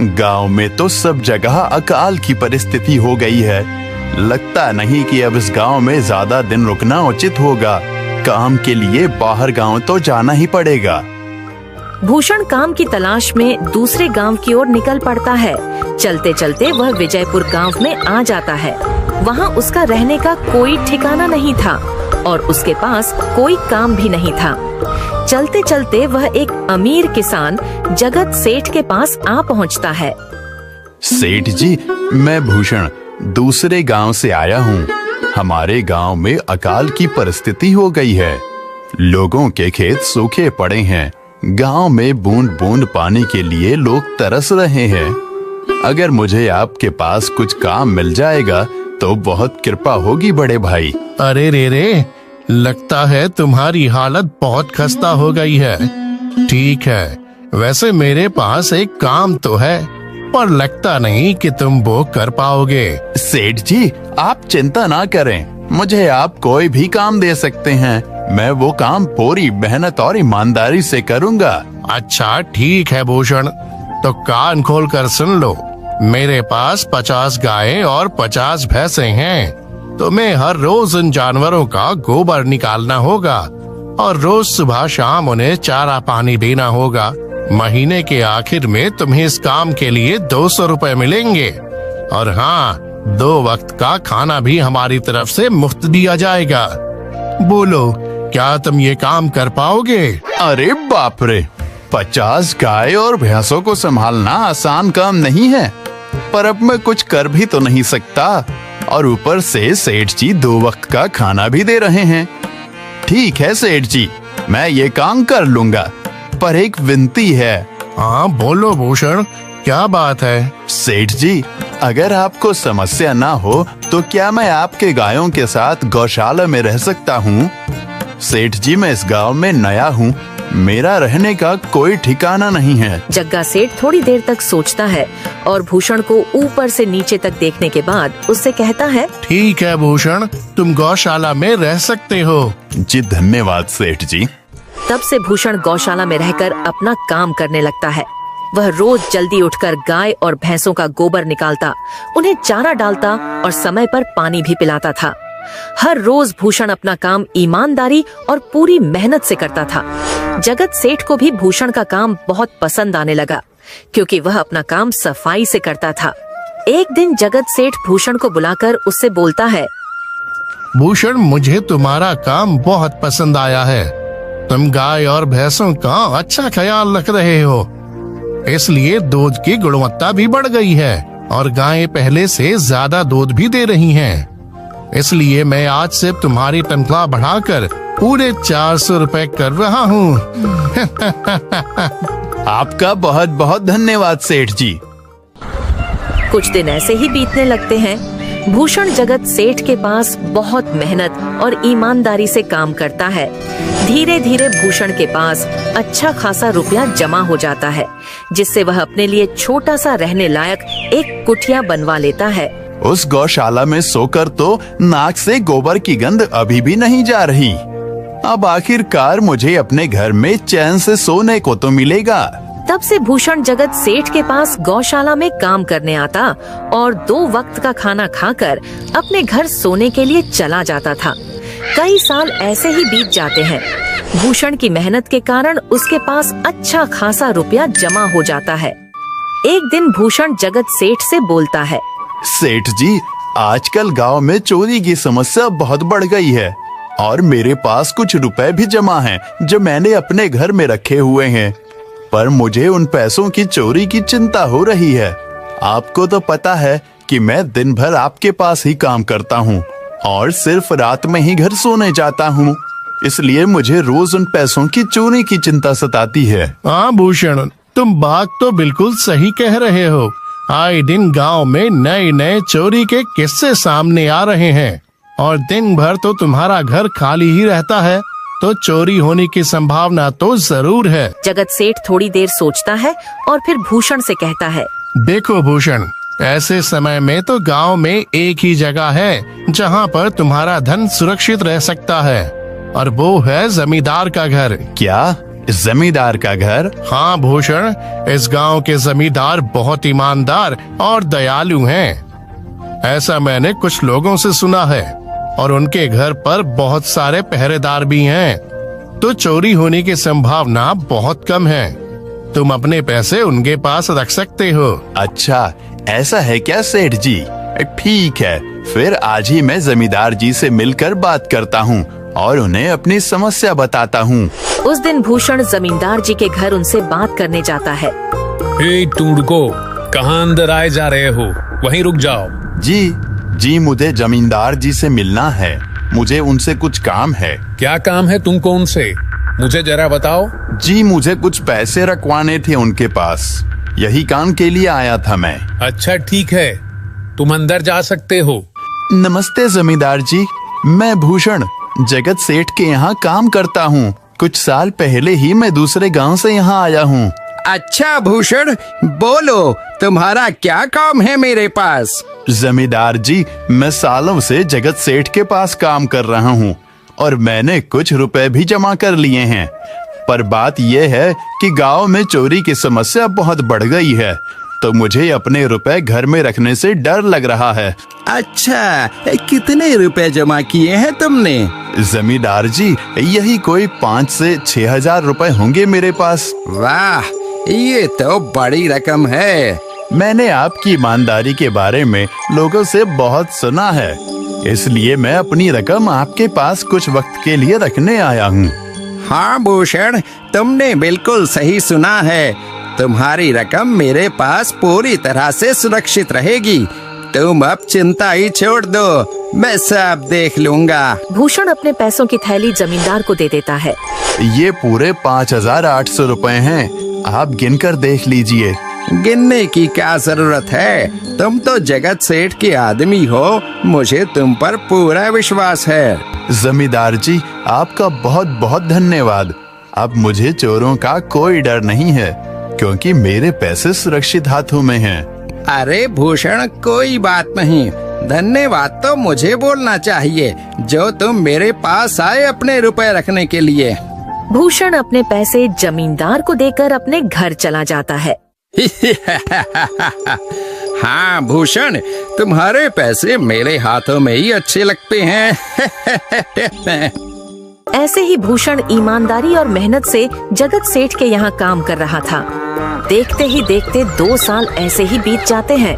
गांव में तो सब जगह अकाल की परिस्थिति हो गई है। लगता नहीं कि अब इस गांव में ज्यादा दिन रुकना उचित होगा। काम के लिए बाहर गांव तो जाना ही पड़ेगा। भूषण काम की तलाश में दूसरे गांव की ओर निकल पड़ता है। चलते चलते वह विजयपुर गांव में आ जाता है। वहां उसका रहने का कोई ठिकाना नहीं था और उसके पास कोई काम भी नहीं था। चलते चलते वह एक अमीर किसान जगत सेठ के पास आ पहुंचता है। सेठ जी, मैं भूषण दूसरे गांव से आया हूँ। हमारे गांव में अकाल की परिस्थिति हो गई है। लोगों के खेत सूखे पड़े हैं। गांव में बूंद बूंद पानी के लिए लोग तरस रहे हैं। अगर मुझे आपके पास कुछ काम मिल जाएगा तो बहुत कृपा होगी बड़े भाई। अरे रे, लगता है तुम्हारी हालत बहुत खस्ता हो गई है। ठीक है, वैसे मेरे पास एक काम तो है, पर लगता नहीं कि तुम वो कर पाओगे। सेठ जी, आप चिंता ना करें। मुझे आप कोई भी काम दे सकते हैं। मैं वो काम पूरी मेहनत और ईमानदारी से करूंगा। अच्छा ठीक है भूषण, तो कान खोल कर सुन लो। मेरे पास 50 गायें और 50 भैंसें हैं। तुम्हें हर रोज उन जानवरों का गोबर निकालना होगा और रोज सुबह शाम उन्हें चारा पानी देना होगा। महीने के आखिर में तुम्हें इस काम के लिए 200 रुपए मिलेंगे। और हाँ, 2 वक्त का खाना भी हमारी तरफ से मुफ्त दिया जाएगा। बोलो, क्या तुम ये काम कर पाओगे? अरे बाप रे, 50 गाय और भैंसों को संभालना आसान काम नहीं है। पर अब मैं कुछ कर भी तो नहीं सकता, और ऊपर से सेठ जी 2 वक्त का खाना भी दे रहे हैं। ठीक है सेठ जी, मैं ये काम कर लूंगा, पर एक विनती है। हाँ बोलो भूषण, क्या बात है? सेठ जी, अगर आपको समस्या ना हो तो क्या मैं आपके गायों के साथ गौशाला में रह सकता हूँ? सेठ जी, मैं इस गांव में नया हूँ। मेरा रहने का कोई ठिकाना नहीं है। जग्गा सेठ थोड़ी देर तक सोचता है और भूषण को ऊपर से नीचे तक देखने के बाद उससे कहता है, ठीक है भूषण, तुम गौशाला में रह सकते हो। जी धन्यवाद सेठ जी। तब से भूषण गौशाला में रहकर अपना काम करने लगता है। वह रोज जल्दी उठकर गाय और भैंसों का गोबर निकालता, उन्हें चारा डालता और समय पर पानी भी पिलाता था। हर रोज भूषण अपना काम ईमानदारी और पूरी मेहनत से करता था। जगत सेठ को भी भूषण का काम बहुत पसंद आने लगा, क्योंकि वह अपना काम सफाई से करता था। एक दिन जगत सेठ भूषण को बुलाकर उससे बोलता है, भूषण, मुझे तुम्हारा काम बहुत पसंद आया है। तुम गाय और भैंसों का अच्छा ख्याल रख रहे हो, इसलिए दूध की गुणवत्ता भी बढ़ गई है और गायें पहले से ज्यादा दूध भी दे रही हैं। इसलिए मैं आज से तुम्हारी तनख्वाह बढ़ाकर पूरे 400 रुपए कर रहा हूँ। आपका बहुत बहुत धन्यवाद सेठ जी। कुछ दिन ऐसे ही बीतने लगते हैं। भूषण जगत सेठ के पास बहुत मेहनत और ईमानदारी से काम करता है। धीरे धीरे भूषण के पास अच्छा खासा रुपया जमा हो जाता है, जिससे वह अपने लिए छोटा सा रहने लायक एक कुटिया बनवा लेता है। उस गौशाला में सोकर तो नाक से गोबर की गंध अभी भी नहीं जा रही। अब आखिरकार मुझे अपने घर में चैन से सोने को तो मिलेगा। तब से भूषण जगत सेठ के पास गौशाला में काम करने आता और 2 वक्त का खाना खाकर अपने घर सोने के लिए चला जाता था। कई साल ऐसे ही बीत जाते हैं। भूषण की मेहनत के कारण उसके पास अच्छा खासा रुपया जमा हो जाता है। एक दिन भूषण जगत सेठ से बोलता है, सेठ जी, आजकल गांव में चोरी की समस्या बहुत बढ़ गई है और मेरे पास कुछ रुपए भी जमा हैं जो मैंने अपने घर में रखे हुए हैं, पर मुझे उन पैसों की चोरी की चिंता हो रही है। आपको तो पता है कि मैं दिन भर आपके पास ही काम करता हूँ और सिर्फ रात में ही घर सोने जाता हूँ, इसलिए मुझे रोज उन पैसों की चोरी की चिंता सताती है। हाँ भूषण, तुम बात तो बिल्कुल सही कह रहे हो। आए दिन गांव में नए नए चोरी के किस्से सामने आ रहे हैं और दिन भर तो तुम्हारा घर खाली ही रहता है, तो चोरी होने की संभावना तो जरूर है। जगत सेठ थोड़ी देर सोचता है और फिर भूषण से कहता है, देखो भूषण, ऐसे समय में तो गांव में एक ही जगह है जहां पर तुम्हारा धन सुरक्षित रह सकता है, और वो है जमींदार का घर। क्या जमींदार का घर? हाँ भूषण, इस गांव के जमींदार बहुत ईमानदार और दयालु हैं। ऐसा मैंने कुछ लोगों से सुना है और उनके घर पर बहुत सारे पहरेदार भी हैं, तो चोरी होने की संभावना बहुत कम है। तुम अपने पैसे उनके पास रख सकते हो। अच्छा, ऐसा है क्या सेठ जी? ठीक है, फिर आज ही मैं जमींदार जी से मिलकर बात करता हूँ और उन्हें अपनी समस्या बताता हूँ। उस दिन भूषण जमींदार जी के घर उनसे बात करने जाता है। तुम रुको, कहाँ अंदर आए जा रहे हो? वहीं रुक जाओ। जी, मुझे जमींदार जी से मिलना है। मुझे उनसे कुछ काम है। क्या काम है तुमको उनसे? मुझे जरा बताओ। जी, मुझे कुछ पैसे रखवाने थे उनके पास, यही काम के लिए आया था मैं। अच्छा ठीक है, तुम अंदर जा सकते हो। नमस्ते जमींदार जी, मैं भूषण जगत सेठ के यहाँ काम करता हूँ। कुछ साल पहले ही मैं दूसरे गांव से यहाँ आया हूँ। अच्छा भूषण, बोलो तुम्हारा क्या काम है मेरे पास? जमींदार जी, मैं सालों से जगत सेठ के पास काम कर रहा हूँ और मैंने कुछ रुपए भी जमा कर लिए हैं। पर बात यह है कि गांव में चोरी की समस्या बहुत बढ़ गई है, तो मुझे अपने रुपए घर में रखने से डर लग रहा है। अच्छा, कितने रुपए जमा किए हैं तुमने? जमींदार जी, यही कोई 5 से 6 हजार रुपए होंगे मेरे पास। वाह, ये तो बड़ी रकम है। मैंने आपकी ईमानदारी के बारे में लोगों से बहुत सुना है, इसलिए मैं अपनी रकम आपके पास कुछ वक्त के लिए रखने आया हूँ। हाँ भूषण, तुमने बिल्कुल सही सुना है। तुम्हारी रकम मेरे पास पूरी तरह से सुरक्षित रहेगी। तुम अब चिंता ही छोड़ दो, मैं सब देख लूंगा। भूषण अपने पैसों की थैली जमींदार को दे देता है। ये पूरे 5,800 रुपए हैं, आप गिनकर देख लीजिए। गिनने की क्या जरूरत है? तुम तो जगत सेठ के आदमी हो, मुझे तुम पर पूरा विश्वास है। जमींदार जी, आपका बहुत बहुत धन्यवाद। अब मुझे चोरों का कोई डर नहीं है, क्योंकि मेरे पैसे सुरक्षित हाथों में हैं। अरे भूषण, कोई बात नहीं, धन्यवाद तो मुझे बोलना चाहिए, जो तुम मेरे पास आए अपने रुपए रखने के लिए। भूषण अपने पैसे जमींदार को देकर अपने घर चला जाता है। हाँ भूषण, तुम्हारे पैसे मेरे हाथों में ही अच्छे लगते हैं। ऐसे ही भूषण ईमानदारी और मेहनत से जगत सेठ के यहाँ काम कर रहा था। देखते ही देखते 2 साल ऐसे ही बीत जाते हैं।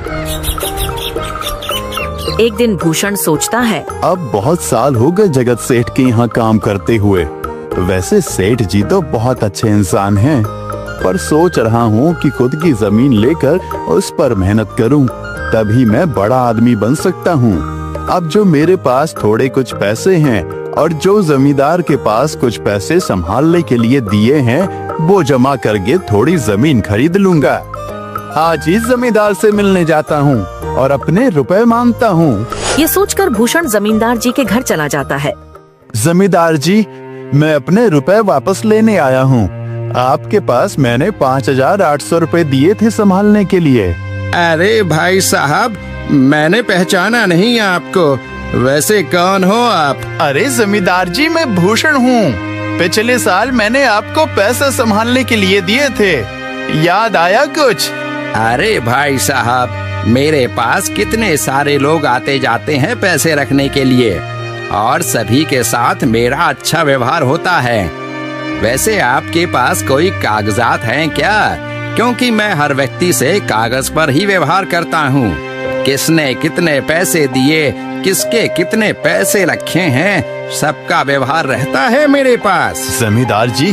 एक दिन भूषण सोचता है, अब बहुत साल हो गए जगत सेठ के यहाँ काम करते हुए। वैसे सेठ जी तो बहुत अच्छे इंसान हैं, पर सोच रहा हूँ कि खुद की जमीन लेकर उस पर मेहनत करूँ, तभी मैं बड़ा आदमी बन सकता हूँ। अब जो मेरे पास थोड़े कुछ पैसे हैं और जो जमींदार के पास कुछ पैसे संभालने के लिए दिए हैं, वो जमा करके थोड़ी जमीन खरीद लूंगा। आज ही जमींदार से मिलने जाता हूँ और अपने रुपए मांगता हूँ। ये सोचकर भूषण जमींदार जी के घर चला जाता है। जमींदार जी, मैं अपने रुपए वापस लेने आया हूँ। आपके पास मैंने 5,800 रुपए दिए थे संभालने के लिए। अरे भाई साहब, मैंने पहचाना नहीं आपको, वैसे कौन हो आप? अरे जमींदार जी, मैं भूषण हूँ। पिछले साल मैंने आपको पैसे संभालने के लिए दिए थे, याद आया कुछ? अरे भाई साहब, मेरे पास कितने सारे लोग आते जाते हैं पैसे रखने के लिए, और सभी के साथ मेरा अच्छा व्यवहार होता है। वैसे आपके पास कोई कागजात हैं क्या? क्योंकि मैं हर व्यक्ति से कागज पर ही व्यवहार करता हूँ। किसने कितने पैसे दिए, किसके कितने पैसे रखे हैं, सबका व्यवहार रहता है मेरे पास। जमींदार जी,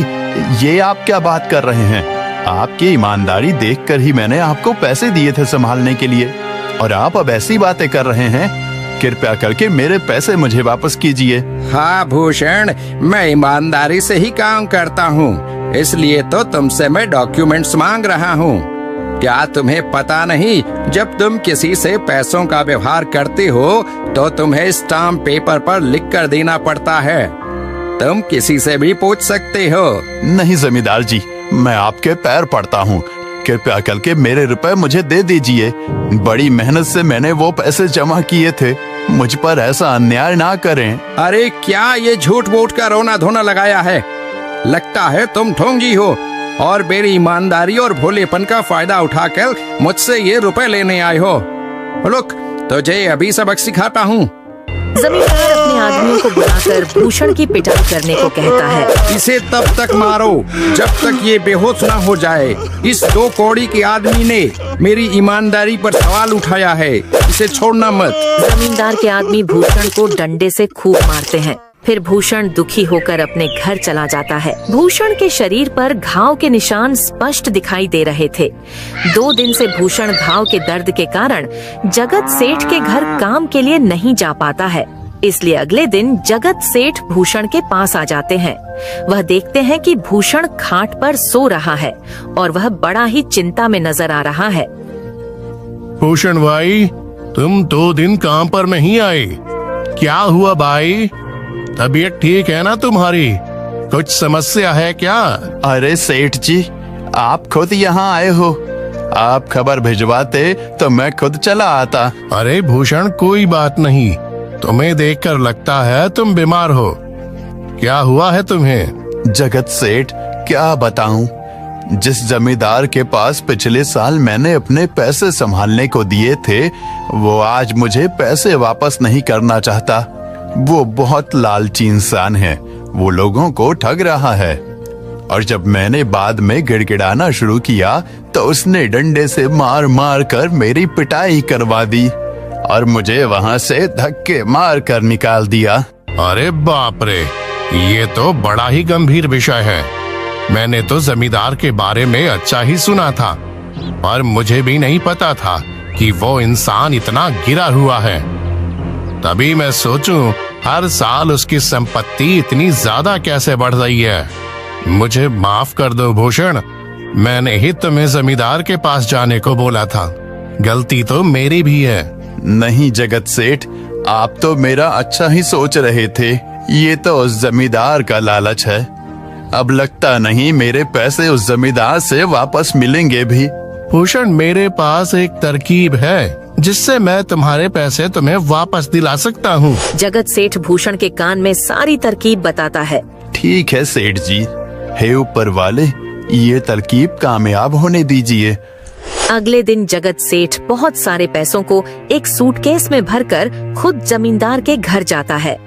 ये आप क्या बात कर रहे हैं? आपकी ईमानदारी देखकर ही मैंने आपको पैसे दिए थे संभालने के लिए, और आप अब ऐसी बातें कर रहे हैं। कृपया करके मेरे पैसे मुझे वापस कीजिए। हाँ भूषण, मैं ईमानदारी से ही काम करता हूँ, इसलिए तो तुमसे मैं डॉक्यूमेंट्स मांग रहा हूँ। क्या तुम्हें पता नहीं, जब तुम किसी से पैसों का व्यवहार करते हो तो तुम्हें स्टाम्प पेपर पर लिख कर देना पड़ता है। तुम किसी से भी पूछ सकते हो। नहीं जमींदार जी, मैं आपके पैर पड़ता हूँ, कृपया करके मेरे रुपए मुझे दे दीजिए। बड़ी मेहनत से मैंने वो पैसे जमा किए थे, मुझ पर ऐसा अन्याय ना करें। अरे क्या ये झूठ मूठ का रोना धोना लगाया है? लगता है तुम ढोंगी हो और मेरी ईमानदारी और भोलेपन का फायदा उठाकर मुझसे ये रुपए लेने आए हो। रुक, तुझे अभी सबक सिखाता हूँ। जमींदार अपने आदमियों को बुलाकर भूषण की पिटाई करने को कहता है। इसे तब तक मारो जब तक ये बेहोश ना हो जाए। इस 2 कौड़ी के आदमी ने मेरी ईमानदारी पर सवाल उठाया है, इसे छोड़ना मत। जमींदार के आदमी भूषण को डंडे से खूब मारते हैं। फिर भूषण दुखी होकर अपने घर चला जाता है। भूषण के शरीर पर घाव के निशान स्पष्ट दिखाई दे रहे थे। 2 दिन से भूषण घाव के दर्द के कारण जगत सेठ के घर काम के लिए नहीं जा पाता है। इसलिए अगले दिन जगत सेठ भूषण के पास आ जाते हैं। वह देखते हैं कि भूषण खाट पर सो रहा है और वह बड़ा ही चिंता में नजर आ रहा है। भूषण भाई, तुम 2 दिन काम पर नहीं आए, क्या हुआ भाई? तबीयत ठीक है ना तुम्हारी? कुछ समस्या है क्या? अरे सेठ जी, आप खुद यहाँ आए हो। आप खबर भिजवाते तो मैं खुद चला आता। अरे भूषण, कोई बात नहीं, तुम्हें देखकर लगता है तुम बीमार हो। क्या हुआ है तुम्हें? जगत सेठ, क्या बताऊं, जिस जमींदार के पास पिछले साल मैंने अपने पैसे संभालने को दिए थे, वो आज मुझे पैसे वापस नहीं करना चाहता। वो बहुत लालची इंसान है, वो लोगों को ठग रहा है। और जब मैंने बाद में गिड़गिड़ाना शुरू किया तो उसने डंडे से मार मार कर मेरी पिटाई करवा दी और मुझे वहां से धक्के मार कर निकाल दिया। अरे बाप रे, ये तो बड़ा ही गंभीर विषय है। मैंने तो जमींदार के बारे में अच्छा ही सुना था, पर मुझे भी नहीं पता था कि वो इंसान इतना गिरा हुआ है। तभी मैं सोचूं, हर साल उसकी संपत्ति इतनी ज्यादा कैसे बढ़ रही है। मुझे माफ कर दो भूषण, मैंने ही तुम्हें जमींदार के पास जाने को बोला था। गलती तो मेरी भी है। नहीं जगत सेठ, आप तो मेरा अच्छा ही सोच रहे थे। ये तो उस जमींदार का लालच है। अब लगता नहीं मेरे पैसे उस जमींदार से वापस मिलेंगे भी। भूषण, मेरे पास एक तरकीब है जिससे मैं तुम्हारे पैसे तुम्हें वापस दिला सकता हूँ। जगत सेठ भूषण के कान में सारी तरकीब बताता है। ठीक है सेठ जी, हे ऊपर वाले, ये तरकीब कामयाब होने दीजिए। अगले दिन जगत सेठ बहुत सारे पैसों को एक सूटकेस में भरकर खुद जमींदार के घर जाता है।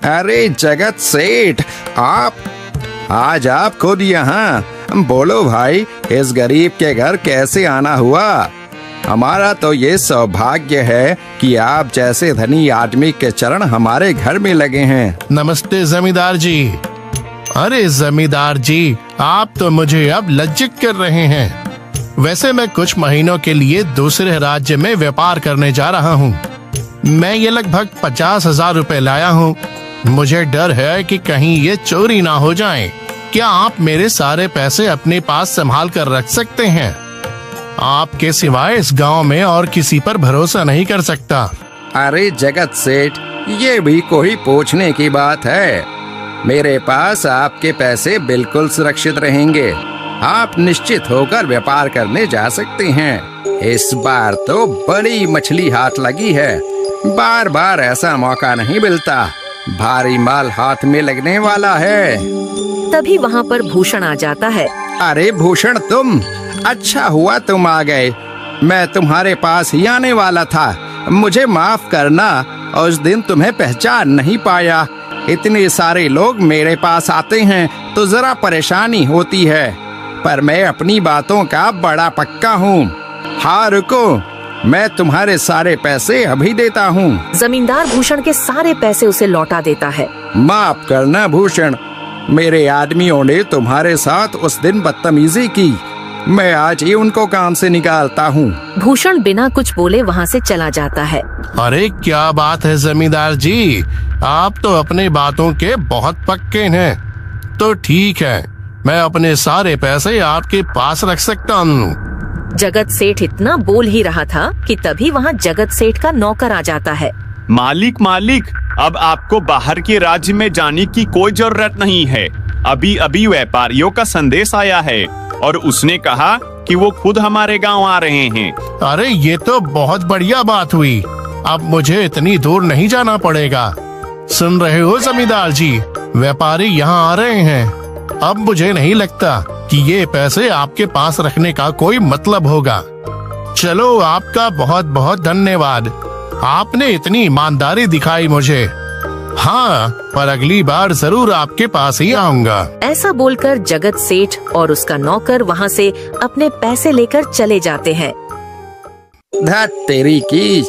अरे जगत सेठ, आज आप खुद यहाँ? बोलो भाई, इस गरीब के घर कैसे आना हुआ? हमारा तो ये सौभाग्य है कि आप जैसे धनी आदमी के चरण हमारे घर में लगे हैं। नमस्ते जमींदार जी। अरे जमींदार जी, आप तो मुझे अब लज्जित कर रहे हैं। वैसे मैं कुछ महीनों के लिए दूसरे राज्य में व्यापार करने जा रहा हूँ। मैं ये लगभग 50,000 रुपए लाया हूँ। मुझे डर है कि कहीं ये चोरी ना हो जाए। क्या आप मेरे सारे पैसे अपने पास संभाल कर रख सकते हैं? आपके सिवाय इस गांव में और किसी पर भरोसा नहीं कर सकता। अरे जगत सेठ, ये भी कोई पूछने की बात है? मेरे पास आपके पैसे बिल्कुल सुरक्षित रहेंगे। आप निश्चित होकर व्यापार करने जा सकते हैं। इस बार तो बड़ी मछली हाथ लगी है। बार बार ऐसा मौका नहीं मिलता। भारी माल हाथ में लगने वाला है। तभी वहाँ पर भूषण आ जाता है। अरे भूषण, तुम? अच्छा हुआ तुम आ गए। मैं तुम्हारे पास ही आने वाला था। मुझे माफ करना, उस दिन तुम्हें पहचान नहीं पाया। इतने सारे लोग मेरे पास आते हैं तो जरा परेशानी होती है, पर मैं अपनी बातों का बड़ा पक्का हूँ। हाँ रुको, मैं तुम्हारे सारे पैसे अभी देता हूँ। जमींदार भूषण के सारे पैसे उसे लौटा देता है। माफ करना भूषण, मेरे आदमियों ने तुम्हारे साथ उस दिन बदतमीजी की। मैं आज ही उनको काम से निकालता हूँ। भूषण बिना कुछ बोले वहाँ से चला जाता है। अरे क्या बात है जमींदार जी, आप तो अपने बातों के बहुत पक्के हैं। तो ठीक है, मैं अपने सारे पैसे आपके पास रख सकता हूँ। जगत सेठ इतना बोल ही रहा था कि तभी वहाँ जगत सेठ का नौकर आ जाता है। मालिक, अब आपको बाहर के राज्य में जाने की कोई जरूरत नहीं है। अभी अभी व्यापारियों का संदेश आया है और उसने कहा कि वो खुद हमारे गांव आ रहे हैं। अरे ये तो बहुत बढ़िया बात हुई। अब मुझे इतनी दूर नहीं जाना पड़ेगा। सुन रहे हो जमींदार जी, व्यापारी यहाँ आ रहे हैं। अब मुझे नहीं लगता कि ये पैसे आपके पास रखने का कोई मतलब होगा। चलो, आपका बहुत बहुत धन्यवाद। आपने इतनी ईमानदारी दिखाई मुझे। हाँ, पर अगली बार जरूर आपके पास ही आऊंगा। ऐसा बोलकर जगत सेठ और उसका नौकर वहाँ से अपने पैसे लेकर चले जाते हैं। धत तेरी की,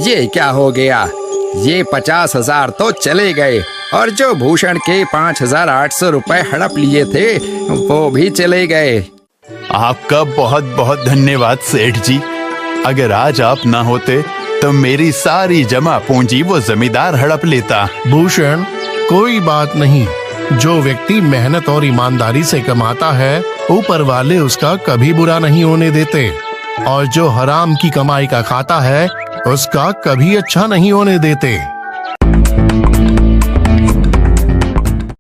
ये क्या हो गया? ये 50,000 तो चले गए और जो भूषण के 5,800 रुपए हड़प लिए थे वो भी चले गए। आपका बहुत बहुत धन्यवाद सेठ जी। अगर आज आप ना होते तो मेरी सारी जमा पूंजी वो जमींदार हड़प लेता। भूषण, कोई बात नहीं। जो व्यक्ति मेहनत और ईमानदारी से कमाता है, ऊपर वाले उसका कभी बुरा नहीं होने देते, और जो हराम की कमाई का खाता है उसका कभी अच्छा नहीं होने देते।